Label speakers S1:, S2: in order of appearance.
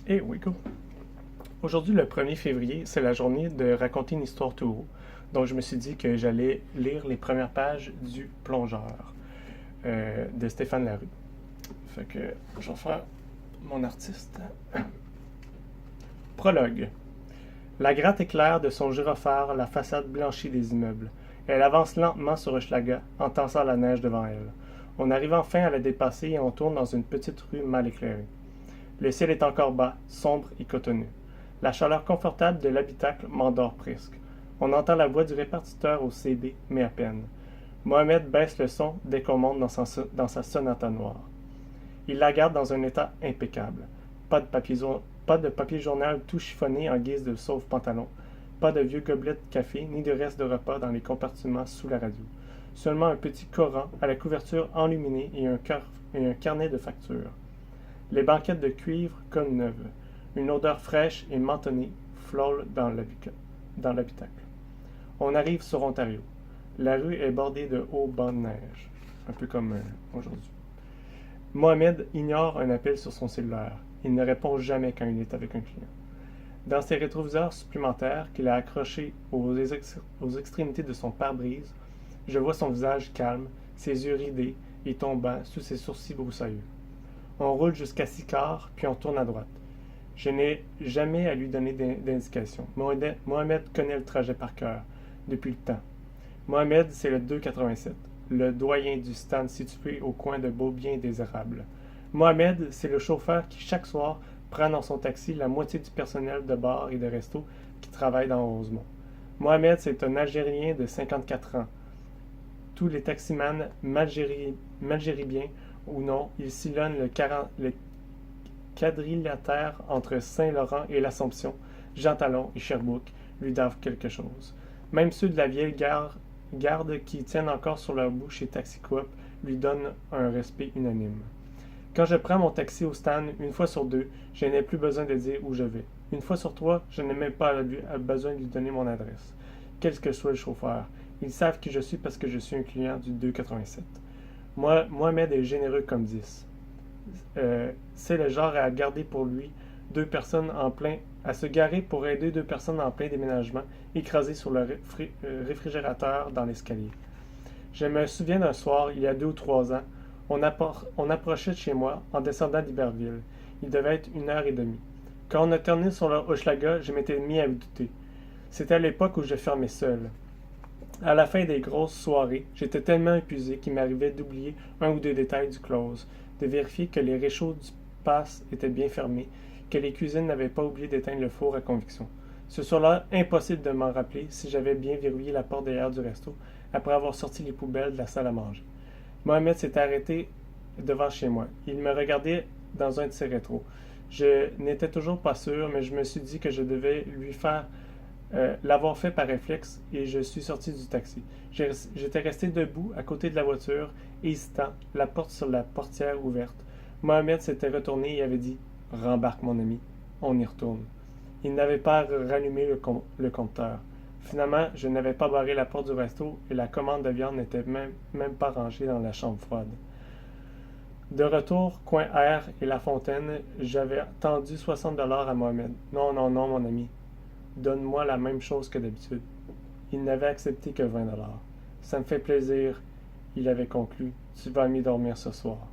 S1: Et oui, go. Aujourd'hui, le 1er février, c'est la journée de raconter une histoire tout haut. Donc, je me suis dit que j'allais lire les premières pages du Plongeur de Stéphane Larue. Fait que je vais faire mon artiste. Prologue. La gratte éclaire de son gyrophare la façade blanchie des immeubles. Elle avance lentement sur Hochelaga, en tassant la neige devant elle. On arrive enfin à la dépasser et on tourne dans une petite rue mal éclairée. Le ciel est encore bas, sombre et cotonneux. La chaleur confortable de l'habitacle m'endort presque. On entend la voix du répartiteur au CB, mais à peine. Mohamed baisse le son dès qu'on monte dans sa sonata noire. Il la garde dans un état impeccable. Pas de papier journal tout chiffonné en guise de sauve-pantalon. Pas de vieux gobelets de café ni de restes de repas dans les compartiments sous la radio. Seulement un petit Coran à la couverture enluminée et un carnet de factures. Les banquettes de cuivre comme neuves. Une odeur fraîche et mentonnée frôle dans l'habitacle. On arrive sur Ontario. La rue est bordée de hauts bancs de neige, un peu comme aujourd'hui. Mohamed ignore un appel sur son cellulaire. Il ne répond jamais quand il est avec un client. Dans ses rétroviseurs supplémentaires qu'il a accrochés aux extrémités de son pare-brise, je vois son visage calme, ses yeux ridés et tombants sous ses sourcils broussailleux. On roule jusqu'à Sicard, puis on tourne à droite. Je n'ai jamais à lui donner d'indication. Mohamed connaît le trajet par cœur, depuis le temps. Mohamed, c'est le 287, le doyen du stand situé au coin de Beaubien et des Érables. Mohamed, c'est le chauffeur qui, chaque soir, prend dans son taxi la moitié du personnel de bar et de resto qui travaille dans Rosemont. Mohamed, c'est un Algérien de 54 ans. Tous les taximans, malgéribiens ou non, ils sillonnent le quadrilatère entre Saint-Laurent et l'Assomption, Jean Talon et Sherbrooke lui doivent quelque chose. Même ceux de la vieille garde qui tiennent encore sur leur bouche et Taxi Coop lui donnent un respect unanime. Quand je prends mon taxi au stand, une fois sur deux, je n'ai plus besoin de dire où je vais. Une fois sur trois, je n'ai même pas besoin de lui donner mon adresse. Quel que soit le chauffeur, ils savent qui je suis parce que je suis un client du 287. Mohamed est généreux comme 10. C'est le genre à garder pour lui à se garer pour aider deux personnes en plein déménagement, écrasées sur le réfrigérateur dans l'escalier. Je me souviens d'un soir, il y a 2 ou 3 ans, on approchait de chez moi en descendant d'Iberville. Il devait être 1 heure et demie. Quand on a terminé sur le Hochelaga, je m'étais mis à douter. C'était à l'époque où je fermais seul. À la fin des grosses soirées, j'étais tellement épuisé qu'il m'arrivait d'oublier 1 ou 2 détails du close, de vérifier que les réchauds du passe étaient bien fermés, que les cuisines n'avaient pas oublié d'éteindre le four à conviction. Ce soir-là, impossible de m'en rappeler si j'avais bien verrouillé la porte derrière du resto après avoir sorti les poubelles de la salle à manger. Mohamed s'est arrêté devant chez moi. Il me regardait dans un de ses rétros. Je n'étais toujours pas sûr, mais je me suis dit que je devais l'avoir fait par réflexe et je suis sorti du taxi. J'étais resté debout à côté de la voiture, hésitant, la porte sur la portière ouverte. Mohamed s'était retourné et avait dit « Rembarque mon ami, on y retourne ». Il n'avait pas rallumé le compteur. Finalement, je n'avais pas barré la porte du resto et la commande de viande n'était même pas rangée dans la chambre froide. De retour, coin R et La Fontaine, j'avais tendu 60$ à Mohamed. Non, non, non, mon ami. Donne-moi la même chose que d'habitude. Il n'avait accepté que 20$. Ça me fait plaisir, il avait conclu. Tu vas mieux dormir ce soir.